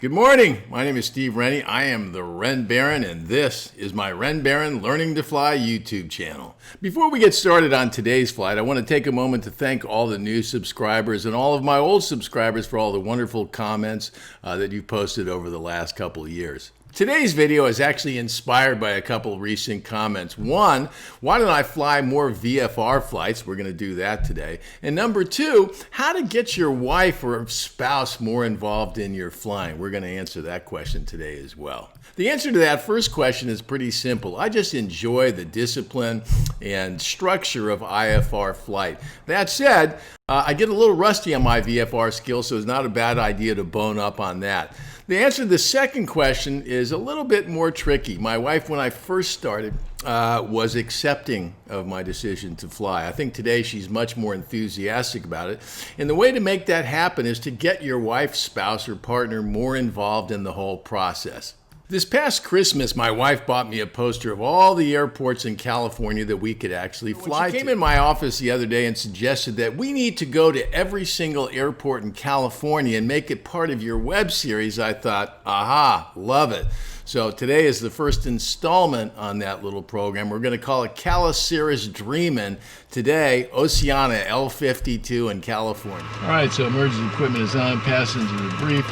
Good morning. My name is Steve Rennie. I am the Ren Baron, and this is my Ren Baron Learning to Fly YouTube channel. Before we get started on today's flight, I want to take a moment to thank all the new subscribers and all of my old subscribers for all the wonderful comments that you've posted over the last couple of years. Today's video is actually inspired by a couple recent comments. One, why don't I fly more VFR flights? We're going to do that today. And number two, how to get your wife or spouse more involved in your flying. We're going to answer that question today as well. The answer to that first question is pretty simple. I just enjoy the discipline and structure of IFR flight. That said, I get a little rusty on my VFR skills, so it's not a bad idea to bone up on that. The answer to the second question is a little bit more tricky. My wife, when I first started, was accepting of my decision to fly. I think today she's much more enthusiastic about it. And the way to make that happen is to get your wife, spouse, or partner more involved in the whole process. This past Christmas, my wife bought me a poster of all the airports in California that we could actually fly to. She came in my office the other day and suggested that we need to go to every single airport in California and make it part of your web series. I thought, aha, love it. So today is the first installment on that little program. We're going to call it CaliCirrus Dreaming. Today, Oceano L52 in California. All right, so emergency equipment is on, passenger debrief.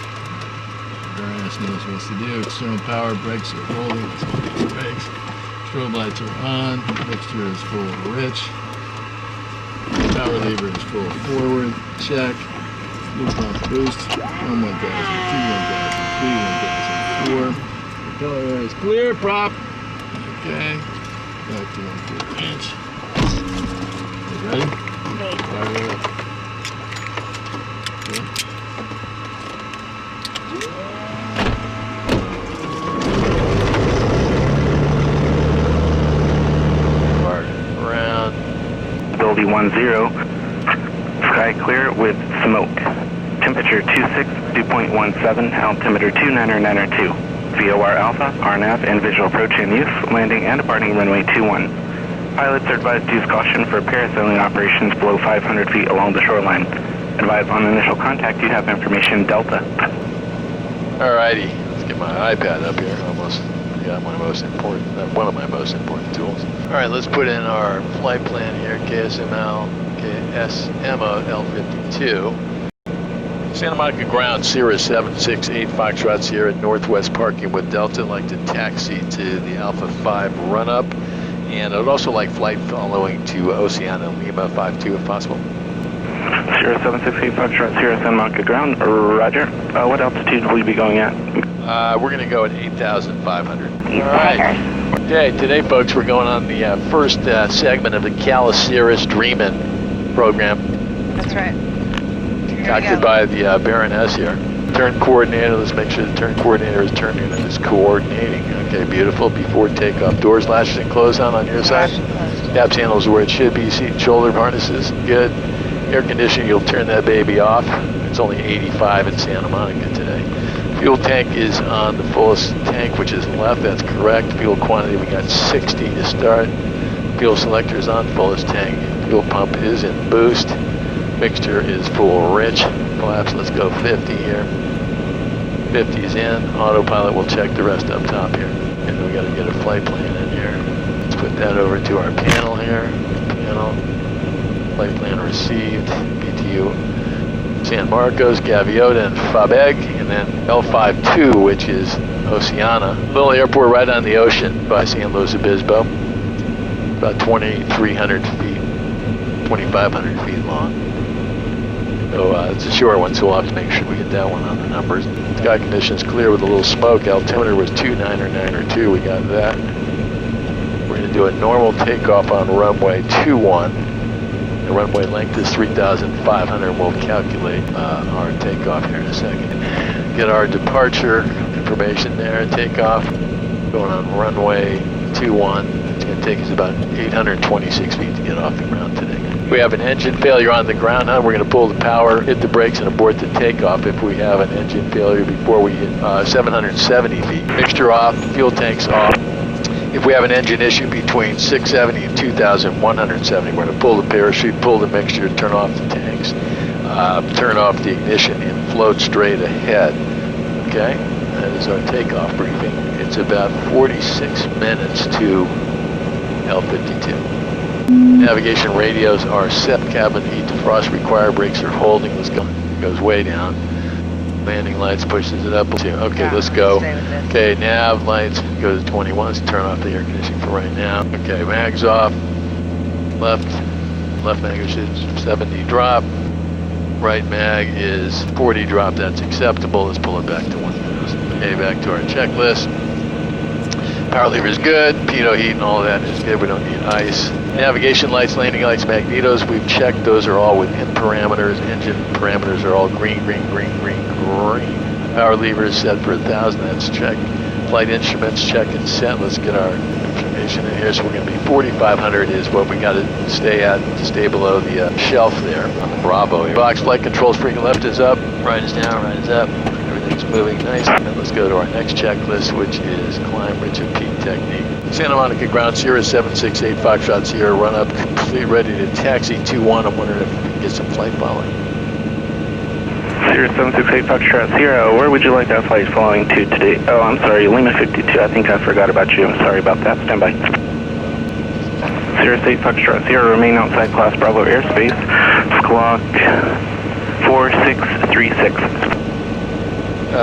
Baroness knows what to do. External power, brakes are rolling. Let's go to the brakes. Strobe lights are on. Mixture is full of rich. Power lever is full forward. Check. New pump boost. 1,000, 2,000, 3,000, 4. Propeller air is clear. Prop. Okay. Back to 1/4 inch. You ready? Fire up. Okay. Ability 10, sky clear with smoke. Temperature 26, dew point 17, altimeter 29902. VOR Alpha, RNAV, and visual approach in use, landing and departing runway 21. Pilots are advised to use caution for parasailing operations below 500 feet along the shoreline. Advise on initial contact you have information Delta. Alrighty, let's get my iPad up here. Almost got one of my most important tools. Alright, let's put in our flight plan here, KSMO L52. Santa Monica ground, Cirrus 768 Foxtrot Sierra Northwest parking with Delta. I'd like to taxi to the Alpha 5 run-up, and I'd also like flight following to Oceano, Lima 52 if possible. Cirrus 768 Foxtrot Sierra Santa Monica ground, roger. What altitude will you be going at? We're going to go at 8,500. All right. Today, folks, we're going on the first segment of the CaliCirrus Dreaming program. That's right. Concocted by the Baroness here. Turn coordinator. Let's make sure the turn coordinator is turning and is coordinating. Okay, beautiful. Before takeoff, doors, latches, and close on your side. Taps handles where it should be. Seat and shoulder harnesses. Good. Air conditioning, you'll turn that baby off. It's only 85 in Santa Monica today. Fuel tank is on the fullest tank, which is left. That's correct. Fuel quantity, we got 60 to start. Fuel selector is on fullest tank. Fuel pump is in boost. Mixture is full rich. Flaps, let's go 50 here. 50 is in. Autopilot will check the rest up top here. And we got to get a flight plan in here. Let's put that over to our panel here. Panel. Flight plan received. BTU. San Marcos, Gaviota, and Fabeg, and then L52, which is Oceano. Little airport right on the ocean by San Luis Obispo. About 2,300 feet, 2,500 feet long. So it's a short one, so we'll have to make sure we get that one on the numbers. Sky conditions clear with a little smoke. Altimeter was 2,902. We got that. We're going to do a normal takeoff on runway 21. The runway length is 3,500. We'll calculate our takeoff here in a second. Get our departure information there. Takeoff going on runway 21. It's going to take us about 826 feet to get off the ground today. We have an engine failure on the ground. We're going to pull the power, hit the brakes, and abort the takeoff if we have an engine failure before we hit 770 feet. Mixture off, fuel tanks off. If we have an engine issue between 670 and 2,170, we're going to pull the parachute, pull the mixture, turn off the tanks, turn off the ignition, and float straight ahead. Okay, that is our takeoff briefing. It's about 46 minutes to L52. Navigation radios are set. Cabin heat defrost required. Brakes are holding. Let's go. Goes way down. Landing lights pushes it up. Okay, yeah, let's go. Okay, nav lights go to 21. Let's turn off the air conditioning for right now. Okay, mags off. Left mag is 70 drop. Right mag is 40 drop. That's acceptable. Let's pull it back to 1,000. Okay, back to our checklist. Power lever is good. Pitot heat and all that is good. We don't need ice. Navigation lights, landing lights, magnetos, we've checked. Those are all within parameters. Engine parameters are all green, green, green, green, green. Power lever is set for 1,000. That's checked. Flight instruments check and set. Let's get our information in here. So we're going to be 4,500 is what we got to stay at to stay below the shelf there on the Bravo. Box flight controls freaking left is up, right is down, right is up. Everything's moving nice. And let's go to our next checklist, which is climb, ridge, and peak technique. Santa Monica ground, Cirrus 768 Foxtrot Sierra, run up, complete, ready to taxi 2-1. I'm wondering if we can get some flight following. Cirrus 768 Foxtrot Sierra, where would you like that flight following to today? Oh, I'm sorry, Lima 52. I think I forgot about you. I'm sorry about that. Stand by. Cirrus 8 Foxtrot Sierra, remain outside Class Bravo airspace. Squawk 4636.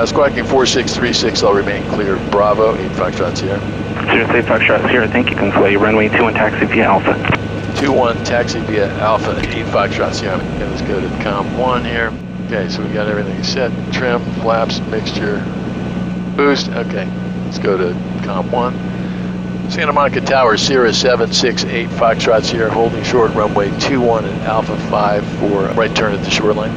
Squawking 4636, I'll remain clear. Bravo, 8 Foxtrot Sierra. Cirrus 8 Foxtrot Sierra, thank you. Convoy runway 21 taxi via Alpha. 2-1 taxi via Alpha, 8 Foxtrot Sierra. Okay, let's go to COM 1 here. Okay, so we got everything set. Trim, flaps, mixture, boost. Okay, let's go to COM 1. Santa Monica Tower, Cirrus 768 Foxtrot Sierra, holding short runway 21 and Alpha 5 for right turn at the shoreline.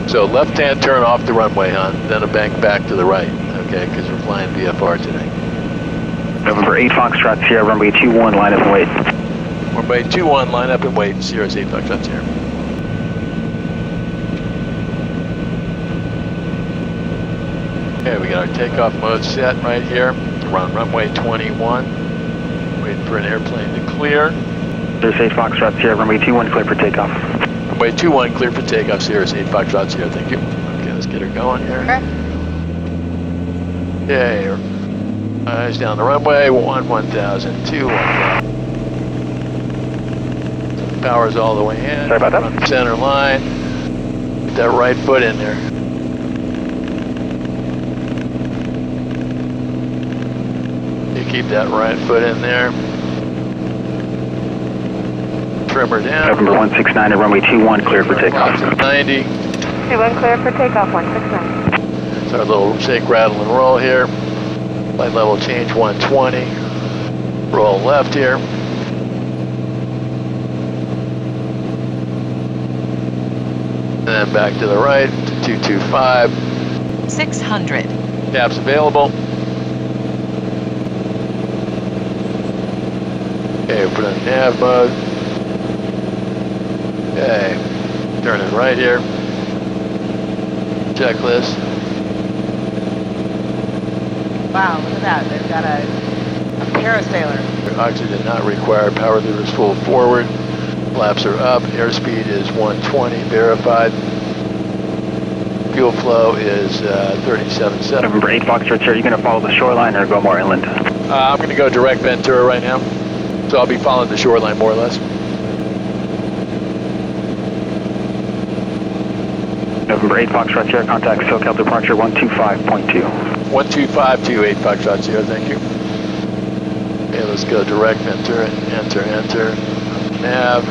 So left-hand turn off the runway, hon, then a bank back to the right, okay, because we're flying VFR today. November 8 Foxtrot Sierra, runway 21, line up and wait. Runway 21, line up and wait, Cirrus 8 Foxtrot Sierra. Okay, we got our takeoff mode set right here. We're on runway 21. Waiting for an airplane to clear. Cirrus 8 Foxtrot Sierra, runway 21, clear for takeoff. Runway 21, clear for takeoff, Cirrus 8 Foxtrot Sierra, thank you. Okay, let's get her going here. Okay. Eyes down the runway, 1,000, 2, 1,000. Power's all the way in. Sorry about that. On the center line. Get that right foot in there. You keep that right foot in there. Trimmer down. November 169 at runway 21, clear for takeoff. 90. 21 clear for takeoff, 169. It's our little shake, rattle, and roll here. Flight level change 120. Roll left here. And then back to the right to 225. 600. Taps available. Okay, we'll put on nav mode. Okay, turn it right here. Checklist. Wow, look at that. They've got a parasailer. Oxygen not required. Power lever is full forward. Flaps are up. Airspeed is 120, verified. Fuel flow is 37.7. November 8 Foxtrot Sierra, are you going to follow the shoreline or go more inland? I'm going to go direct Ventura right now. So I'll be following the shoreline more or less. November 8 Foxtrot Sierra, contact SoCal departure 125.2. 12528 Foxtrot Sierra, thank you. Okay, let's go direct Ventura, enter. Nav.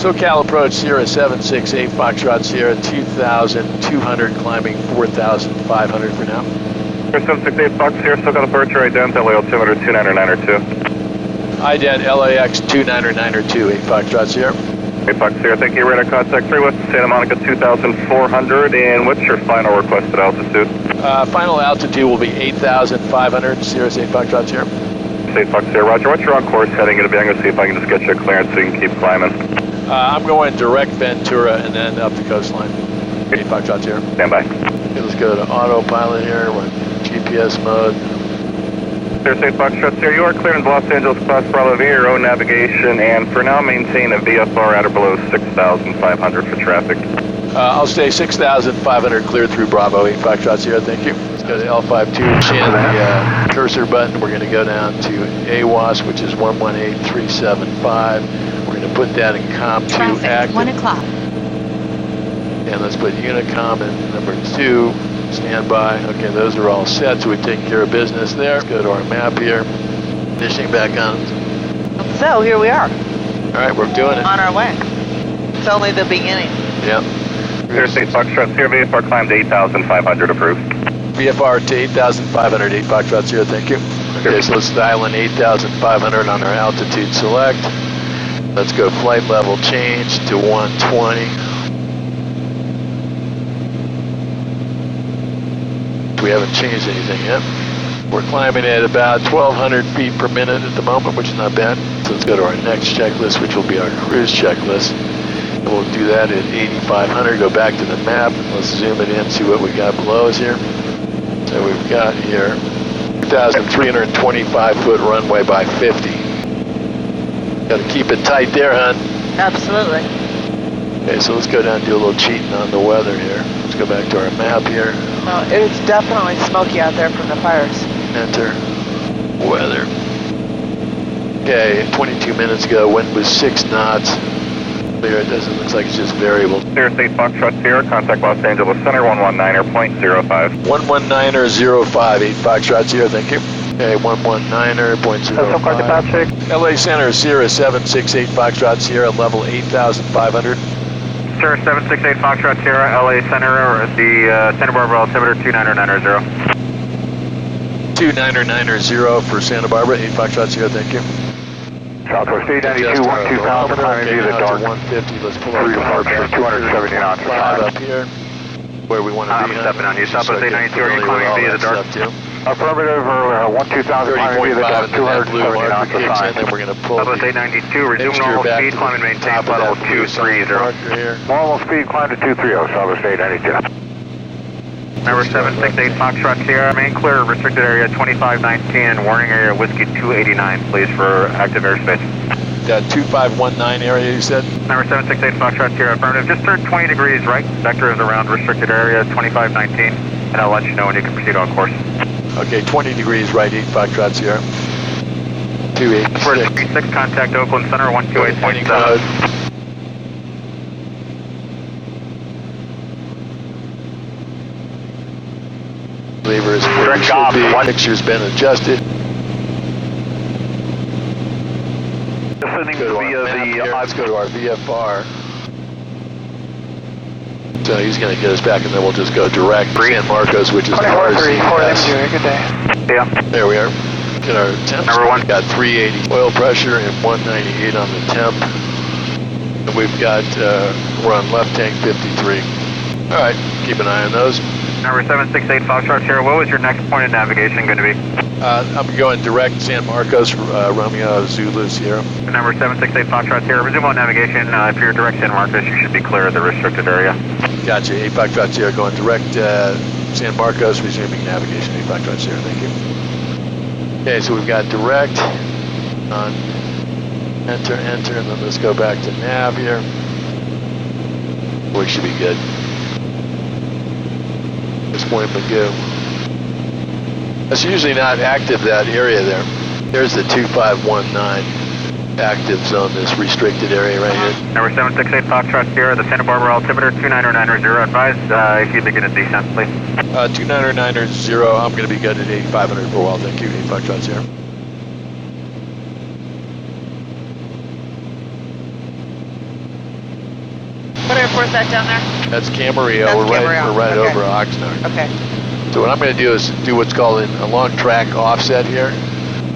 SoCal approach Sierra 768 Foxtrot Sierra 2,200, climbing 4,500 for now. 768 Fox Sierra, SoCal departure, ident, LA altimeter 29902. Ident LAX 29902, 8 Foxtrot Sierra. 8 Fox Sierra, thank you. Radar contact 3 West Santa Monica 2,400, and what's your final requested altitude? Final altitude will be 8,500, Cirrus 8 Foxtrot Sierra. 8 Fox Sierra, roger. What's your on-course heading going to be? I'm going to see if I can just get you a clearance so you can keep climbing. I'm going direct Ventura and then up the coastline. 8 Foxtrot Sierra. Stand by. Okay, let's go to autopilot here. We're in GPS mode. Cirrus 8 Foxtrot Sierra, you are clear in Los Angeles Class Bravo via your own navigation, and for now maintain a VFR at or below 6,500 for traffic. I'll stay 6,500 clear through Bravo 8 Foxtrot Sierra, thank you. Let's go to L52, chant the cursor button. We're going to go down to AWAS, which is 118375. We're going to put that in COM2 Traffic, active. 1 o'clock. And let's put Unicom in number 2, standby. Okay, those are all set, so we've taken care of business there. Let's go to our map here. Conditioning back on. So here we are, All right, we're doing it. on our way. It's only the beginning. Yep. Cirrus Foxtrot Sierra, VFR climb to 8,500 approved. VFR to 8,500, 8 Foxtrot 0, thank you. Okay, so let's dial in 8,500 on our altitude select. Let's go flight level change to 120. We haven't changed anything yet. We're climbing at about 1,200 feet per minute at the moment, which is not bad. So let's go to our next checklist, which will be our cruise checklist. And we'll do that at 8,500. Go back to the map. Let's zoom it in, see what we got below us here. So we've got here 2,325 foot runway by 50. Got to keep it tight there, hon. Absolutely. Okay, so let's go down and do a little cheating on the weather here. Let's go back to our map here. Oh, it's definitely smoky out there from the fires. Enter weather. Okay, 22 minutes ago, wind was 6 knots. Clear, it doesn't look like it's just variable. Cirrus Foxtrot Sierra, contact Los Angeles Center, 119.05. 119.05, 8 Foxtrot 0, thank you. Okay, 119.05. LA Center, Cirrus 768 Foxtrot Sierra, level 8,500. Cirrus 768 Foxtrot Sierra, LA Center, or the Santa Barbara altimeter 29990. 29990 for Santa Barbara, 8 Foxtrot 0, thank you. Southwest 892, 12,000, climbing via the dark. 150, let's pull up the car back. 270 knots. Cloud up here, where we want to be. I'm stepping on you. Southwest 892, are you climbing via the dark? Affirmative, 12000, climbing via the dark, 270 knots of time. Then we're going to pull Southwest 892, resume normal speed, climb and maintain flight level 230. Normal speed, climb to 230, Southwest 892. Number 768 Foxtrot Sierra, main clear, restricted area 2519 and warning area Whiskey 289, please, for active airspace. That 2519 area you said? Number 768 Foxtrot Sierra, affirmative. Just turn 20 degrees right, vector is around restricted area 2519, and I'll let you know when you can proceed on course. Okay, 20 degrees right, 8 Foxtrot Sierra. 286. 6, contact Oakland Center, 128.7. Lever is where it should be. Picture's been adjusted. Let's go to our VFR. So he's going to get us back, and then we'll just go direct to San Marcos, which is ours. Good day. Yeah. There we are. Get our temps. Number 1. Got 380 oil pressure and 198 on the temp. And we've got, we're on left tank 53. All right, keep an eye on those. Number 768 Foxtrot Sierra, what was your next point of navigation going to be? I'm going direct San Marcos, Romeo Zulu Sierra. Number 768 Foxtrot Sierra, resume on navigation. If you're direct San Marcos, you should be clear of the restricted area. Gotcha, 8 Foxtrot Sierra going direct San Marcos, resuming navigation, 8 Foxtrot Sierra, thank you. Okay, so we've got direct on enter, and then let's go back to nav here. We should be good. This point, but go. That's usually not active, that area there. There's the 2519 active zone, this restricted area right here. Number 768 Foxtrot Sierra, the Santa Barbara altimeter 29990, advise if you begin a descent, please. 29990, I'm going to be good at 8,500 for a while, thank you, 8 Foxtrot Sierra. What airport is that down there? That's Camarillo. That's We're Camarillo. right Okay. over Oxnard. Okay. So what I'm going to do is do what's called a long track offset here.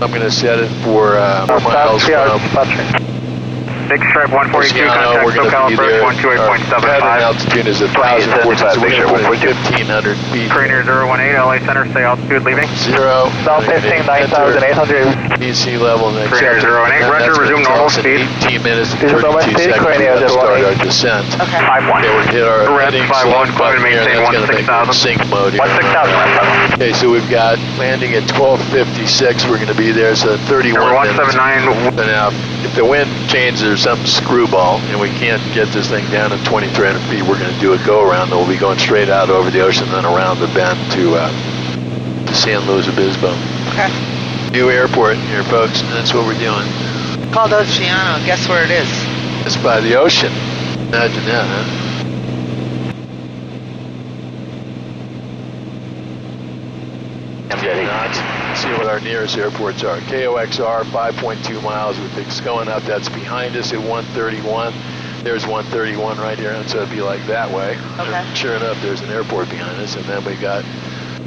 I'm going to set it for 4 miles from Big Stripe 142, Oceano. We're contact going to be SoCal there. approach Our pattern 128.75. altitude is 1,000 feet, so we're going to put it 1,500 feet. Trainer 018, LA Center, stay altitude leaving. 0. Southwesting 9,800. Mean sea level, and then Trainer check it. 018, Roger, resume normal speed. 18 minutes and This is 32 normal speed, seconds Cranial to start our 018. descent. Okay. 5-1. Okay, we're going to hit our Correct, heading 5-1, select climb button and here, and maintain that's going to make it 16,000. sync mode here. 16,000. Okay, so we've got landing at 12:56. We're going to be there, so 31 Number minutes. 179. So now, if the wind changes or some screwball, and we can't get this thing down to 2,300 feet, we're going to do a go-around, and we'll be going straight out over the ocean, then around the bend to to San Luis Obispo. Okay. New airport here, folks. That's what we're doing. Called Oceano. Guess where it is? It's by the ocean. Imagine that, huh? Let's see what our nearest airports are. KOXR, 5.2 miles. It's going up. That's behind us at 131. There's 131 right here, and so it'd be like that way. Okay. And sure enough, there's an airport behind us, and then we got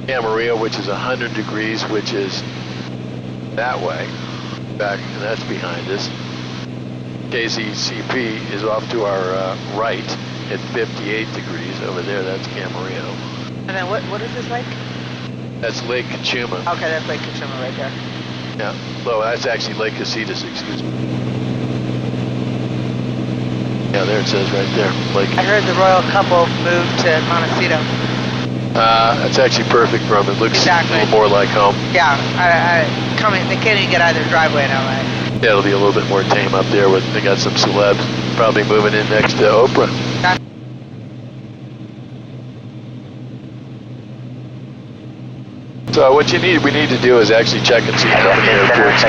Camarillo, which is 100 degrees, which is that way. Back, and that's behind us. KZCP is off to our right at 58 degrees. Over there, that's Camarillo. And then what is this lake? That's Lake Cachuma. Okay, that's Lake Cachuma right there. Yeah. Well, that's actually Lake Casitas, excuse me. Yeah, there it says right there. Lake. I heard the royal couple moved to Montecito. That's actually perfect for them. It looks Exactly. a little more like home. Yeah, they can't even get out of their driveway in LA. Yeah, it'll be a little bit more tame up there. They got some celebs probably moving in next to Oprah. So what we need to do is actually check and see how many airports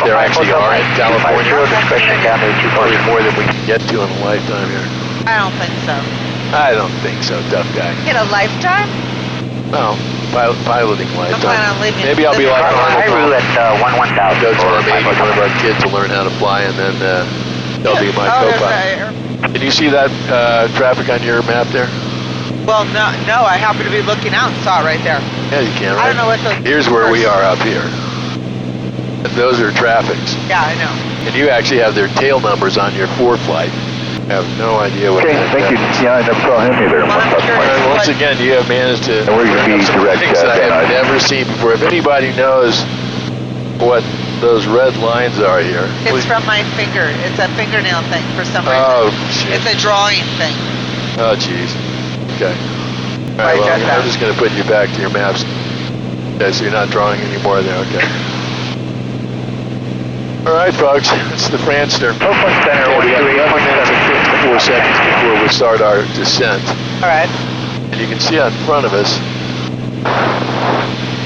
there actually are in California. Probably more than we can get to in a lifetime here. I don't think so. I don't think so, tough guy. In a lifetime? Well, piloting lifetime. planning on leaving Maybe I'll be like High Arnold. route at 11,000. Go to our maybe one of our kids to learn how to fly, and then they'll be my co-pilot. Can you see that traffic on your map there? Well, no, I happen to be looking out and saw it right there. Yeah, you can, right? I don't know what the... Here's where we are up here. And those are traffics. Yeah, I know. And you actually have their tail numbers on your flight. I have no idea what Okay, that thank you. is. Yeah, I never saw him either. Well, I'm curious. And once again, you have managed to And we're going to be direct, things I Van have Nuys. never seen before. If anybody knows what those red lines are here. It's from my finger. It's a fingernail thing for some reason. Oh, shit. It's a drawing thing. Oh, jeez. Okay. All right, well, I'm just going to put you back to your maps. Okay, so you're not drawing anymore there, okay. All right, folks, it's the Franster. Oakland Center, We got 11 minutes and 54 seconds before we start our descent. All right. And you can see on front of us,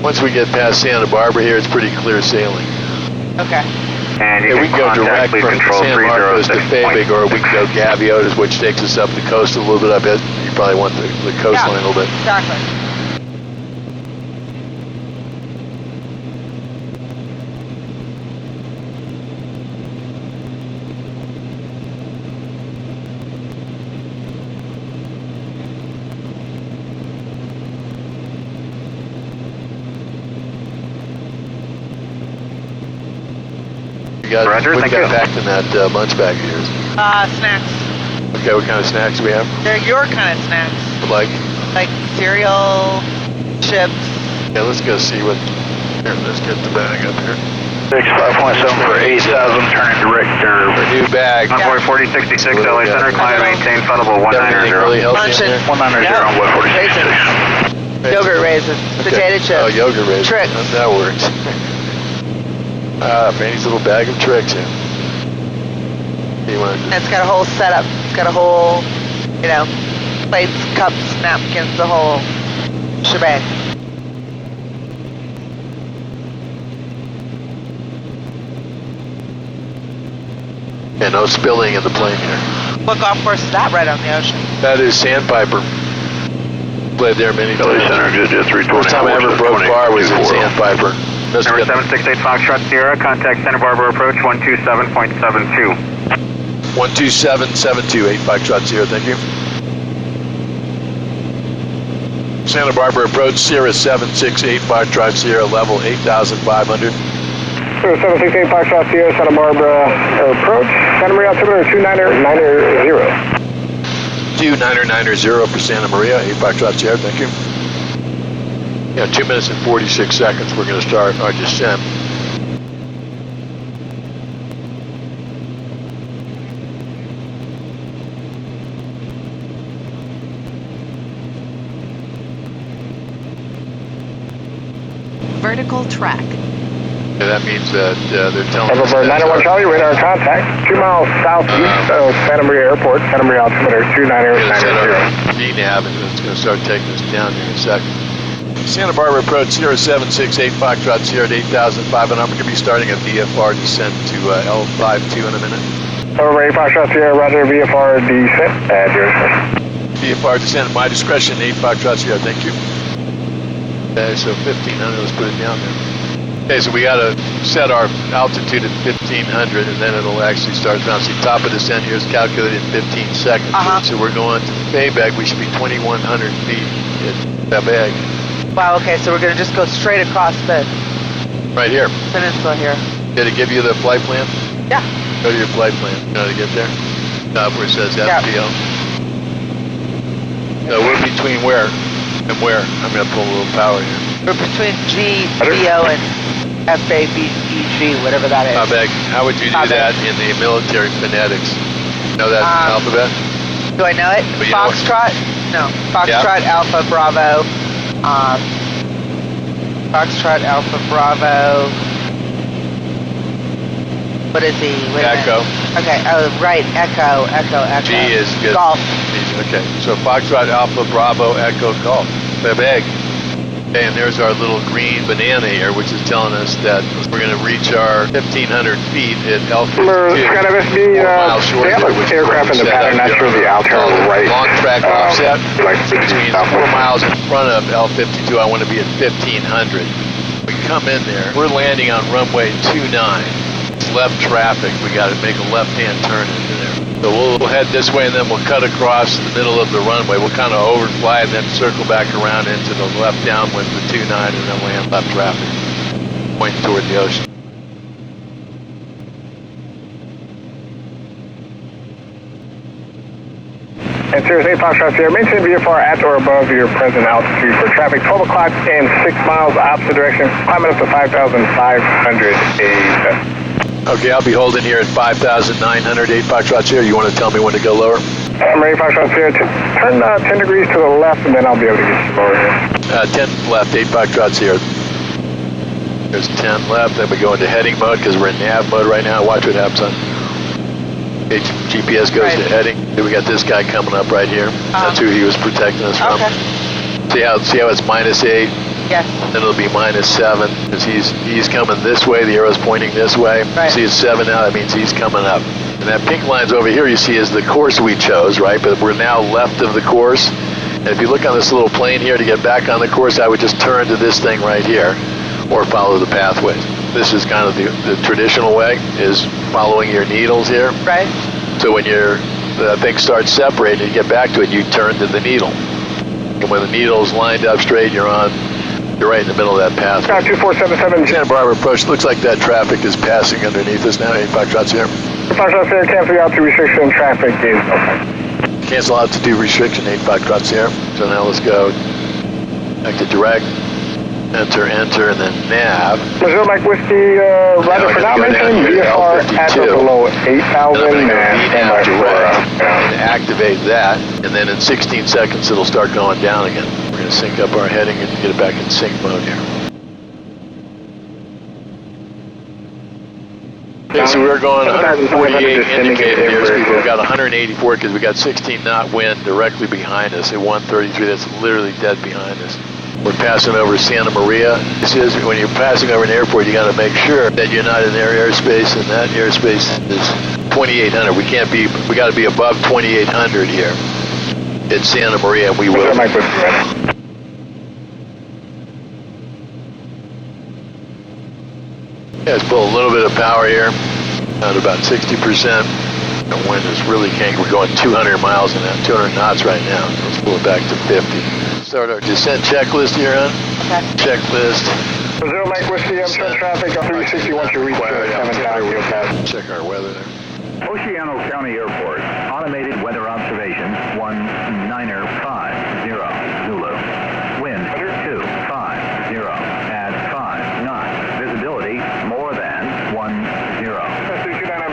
once we get past Santa Barbara here, it's pretty clear sailing. Okay. And Yeah, we can go direct from San Marcos to Fabig, or we can go Gaviotas, which takes us up the coast a little bit. I bet you probably want the coastline a little bit. Exactly. Roger, What thank you got you. packed in that lunch bag of yours? Snacks. Okay, what kind of snacks do we have? They're your kind of snacks. Like, cereal, chips. yeah, let's go see what. Here, let's get the bag up here. 65.7 for 8,000, turning direct Our new bag. Convoy 4066, LA Center, climb maintain, funnable Everything really 190. healthy in there? 190 on what 46. Yogurt raisins. Potato chips. Oh, yogurt raisins. Tricks. That works. Manny's little bag of tricks here. You want to It's got a whole setup. It's got a whole, plates, cups, napkins, the whole shebang. yeah, no spilling in the plane here. What golf course is that right on the ocean? That is Sandpiper. Played there many LA times. Center, just 320. First time I ever broke bar was in Sandpiper. Must have Number been 768 Foxtrot Sierra, contact Santa Barbara approach 127.72. 12772, 8 Foxtrot Sierra, thank you. Santa Barbara approach, Cirrus 768 Foxtrot Sierra, level 8,500. Cirrus 768 Foxtrot Sierra, Santa Barbara approach. Santa Maria altimeter 2990. 2990 for Santa Maria, 8 Foxtrot Sierra, thank you. Yeah, 2 minutes and 46 seconds, we're going to start our descent. Vertical track. Yeah, that means that they're telling us November that 901 Charlie, radar contact. 2 miles southeast of Santa Maria Airport. Santa Maria altimeter 2990. VNAV, and it's going to start taking us down here in a second. Santa Barbara approach 0768 Foxtrot Sierra at 8,500. I'm going to be starting a VFR descent to L52 in a minute. Over 8 Foxtrot Sierra, roger, VFR descent at your discretion. VFR descent at my discretion, 8 Foxtrot Sierra, thank you. Okay, so 1500, let's put it down there. Okay, so we got to set our altitude at 1500 and then it'll actually start bouncing. Top of descent here is calculated in 15 seconds. So we're going to Fayback, we should be 2,100 feet at Fayback. Wow, okay, so we're going to just go straight across the Right here. peninsula here. Did it give you the flight plan? Yeah. Go to your flight plan. You know how to get there? Top where it says FPL. So we're between where and where? I'm going to pull a little power here. We're between G, VO, and FABEG, whatever that is. How would you do that in the military phonetics? Know that alphabet? Do I know it? But you Foxtrot? No. Foxtrot, Alpha, Bravo. Foxtrot, Alpha, Bravo. What is he? Wait a Echo. minute. Okay, oh, right. Echo. G is good. Golf. Okay, so Foxtrot, Alpha, Bravo, Echo, Golf. Big. Okay, and there's our little green banana here, which is telling us that we're going to reach our 1,500 feet at L52. Kind of SB, they have an aircraft in the pattern, not sure the altitude right. Long track offset. Like Between 4 miles in front of L52, I want to be at 1,500. We come in there, we're landing on runway 29. It's left traffic, we got to make a left-hand turn into there. So we'll head this way and then we'll cut across the middle of the runway. We'll kind of overfly and then circle back around into the left downwind for 29 and then land left traffic, pointing toward the ocean. And Cirrus 8 Foxtrot Sierra, maintain VFR at or above your present altitude for traffic. 12 o'clock and 6 miles opposite direction, climbing up to 5,500 AZ. Okay, I'll be holding here at 5,900, 8 Foxtrot Sierra. You want to tell me when to go lower? I'm ready, Foxtrot Sierra. Turn 10 degrees to the left, and then I'll be able to get you lower here. 10 left, 8 Foxtrot Sierra. There's 10 left, then we go into heading mode because we're in nav mode right now. Watch what happens on GPS goes to heading. We got this guy coming up right here. That's who he was protecting us from. Okay. See how it's -8? Yes. Then it'll be -7 because he's coming this way. The arrow's pointing this way. Right. See, it's 7 now. That means he's coming up. And that pink line's over here. You see is the course we chose, right? But we're now left of the course. And if you look on this little plane here to get back on the course, I would just turn to this thing right here, or follow the pathways. This is kind of the traditional way, is following your needles here. Right. So when the thing starts separating, you get back to it, you turn to the needle. And when the needle's lined up straight, you're right in the middle of that path. 2477. Santa Barbara approach. Looks like that traffic is passing underneath us now. 8 Foxtrot's here. Foxtrot Sierra, cancel out to restriction. Traffic is okay. Cancel out to do restriction. 8 Foxtrot's here. So now let's go back to direct. Enter, and then nav. Brazil Mike Whiskey, roger for now. Maintain VFR at or below 8,000 and activate that, and then in 16 seconds it'll start going down again. We're going to sync up our heading and get it back in sync mode here. Okay, so we're going 148 indicated airspeed, but we got 184 because we got 16 knot wind directly behind us at 133. That's literally dead behind us. We're passing over Santa Maria. This is when you're passing over an airport, you got to make sure that you're not in their airspace, and that airspace is 2,800. We got to be above 2,800 here at Santa Maria, and we will. Yeah, let's pull a little bit of power here, at about 60%. The wind is really king. We're going 200 miles an hour, 200 knots right now. So let's pull it back to 50. Start our descent checklist here, hon. Okay. Checklist. Brazil Mike Whiskey, I'm showing traffic on 360 once you reach the 7,000. Check our weather there. Oceano County Airport, automated weather observation, 1950 Zulu. Wind 250 at 5 knots. Visibility more than 10.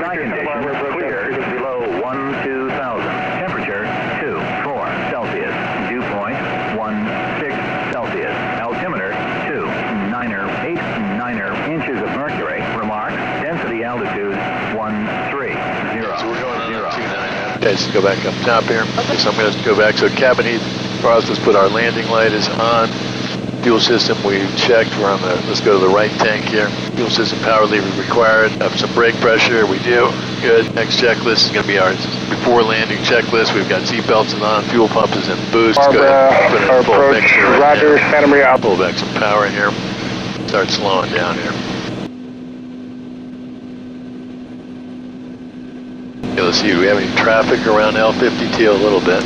Night conditions clear below 12,000. Temperature 24 Celsius. Dew point 16 Celsius. Altimeter 2,989 inches of mercury. Remarks density altitude 130. So we're going on 29. Okay, let's go back up top here. Okay, so I'm going to go back. So cabin heat, let's put our landing light is on. Fuel system we checked. We're on the, let's go to the right tank here. Fuel system power lever required. Have some brake pressure. We do. Good. Next checklist is going to be our before landing checklist. We've got seat belts and on. Fuel pump is in boost. Go ahead. Put in a full mixture right Roger, now. Santa Maria. Pull back some power here. Start slowing down here. Okay, let's see. Do we have any traffic around L52? A little bit.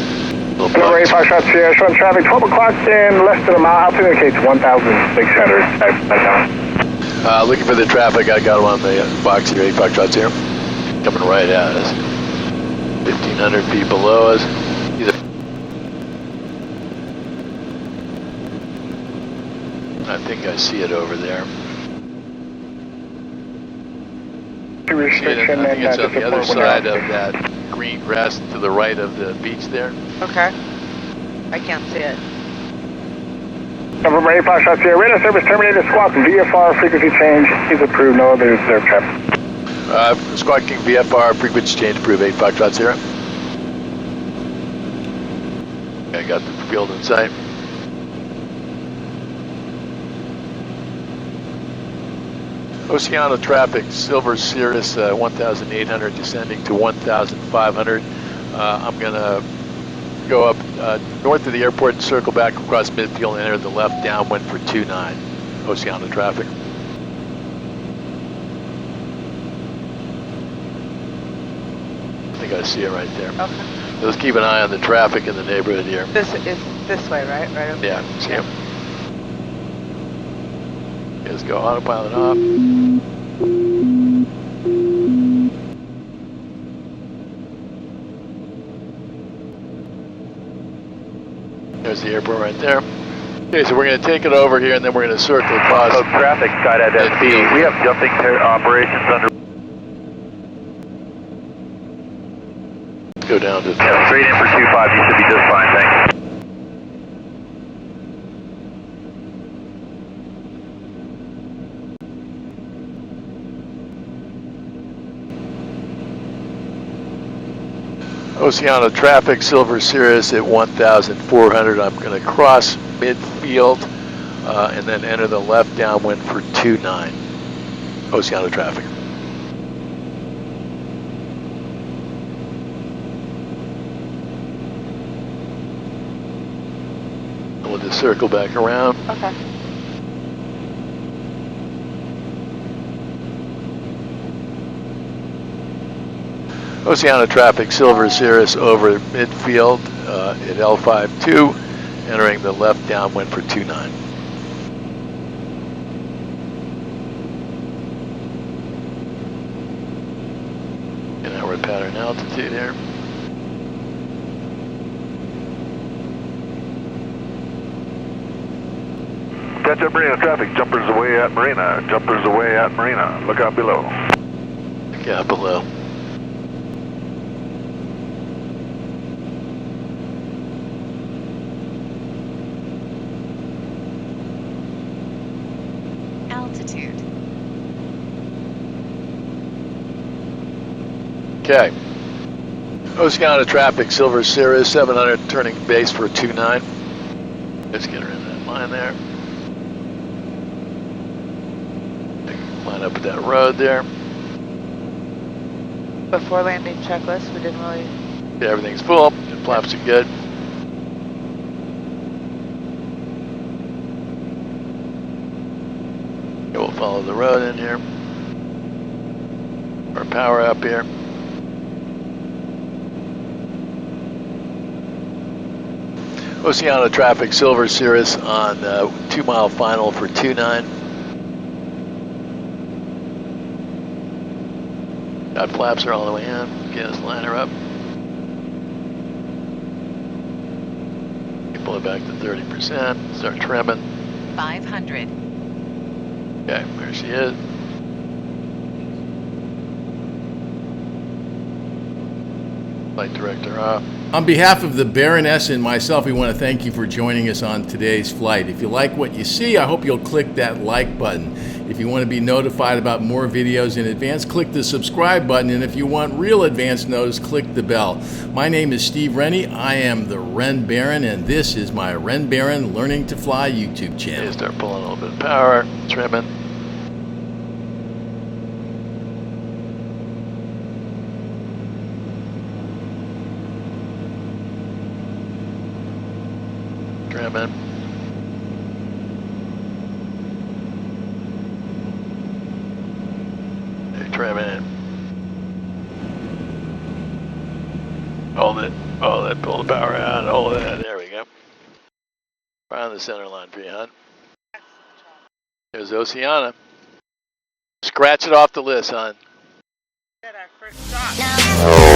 Number 8, Foxtrot Sierra, showing traffic 12 o'clock in less than a mile. Altitude indicates 1,600. Looking for the traffic. I got them on the box here. 8 Foxtrots here. Coming right at us. 1,500 feet below us. I think I see it over there. I think it's on the other side of that green grass to the right of the beach there. Okay. I can't see it. Number 8, Foxtrot Sierra, radar service terminated. Squawk VFR frequency change is approved. No other observed traffic. Squawk King VFR frequency change approved. 8 Foxtrot Sierra. Okay, I got the field in sight. Oceano traffic, Silver Cirrus 1,800 descending to 1,500. I'm going to go up north of the airport and circle back across midfield and enter the left downwind for 29. Oceano traffic. I think I see it right there. Okay. So let's keep an eye on the traffic in the neighborhood here. This is this way, right? Right over Yeah, see him. Let's go autopilot off. There's the airport right there. Okay, so we're going to take it over here and then we're going to circle across. Traffic side identity. We have jumping operations under. Let's go down to Yeah, straight in for 25. You should be just fine. Thanks. Oceano traffic, Silver Cirrus at 1,400. I'm going to cross midfield and then enter the left downwind for 29. Oceano traffic. And we'll just circle back around. Okay. Oceano traffic, Silver Cirrus over midfield at L52, entering the left downwind for 29. And now we're at pattern altitude here. Catch up Marina traffic. Jumpers away at Marina. Jumpers away at Marina. Look out below. Look out below. Altitude. Okay. Oceano traffic, Silver Cirrus 700, turning base for 29. Let's get her in that line there. Line up at that road there. Before landing checklist, we didn't really. Yeah, everything's full. The flaps are good. Okay, we'll follow the road in here. Our power up here. Oceano traffic, Silver Cirrus on 2 mile final for 29. Got flaps are all the way in. Gas liner up. Pull it back to 30%. Start trimming. 500. Okay, there she is. Flight director off. On behalf of the Baroness and myself, we want to thank you for joining us on today's flight. If you like what you see, I hope you'll click that like button. If you want to be notified about more videos in advance, click the subscribe button, and if you want real advance notice, click the bell. My name is Steve Rennie. I am the Ren Baron, and this is my Ren Baron Learning to Fly YouTube channel. Start pulling a little bit of power, trimming. Trimming. Trimming. Hold it, pull the power out, hold it, there we go. Right on the center line for you, hon. There's Oceano. Scratch it off the list, hon. Our first shot.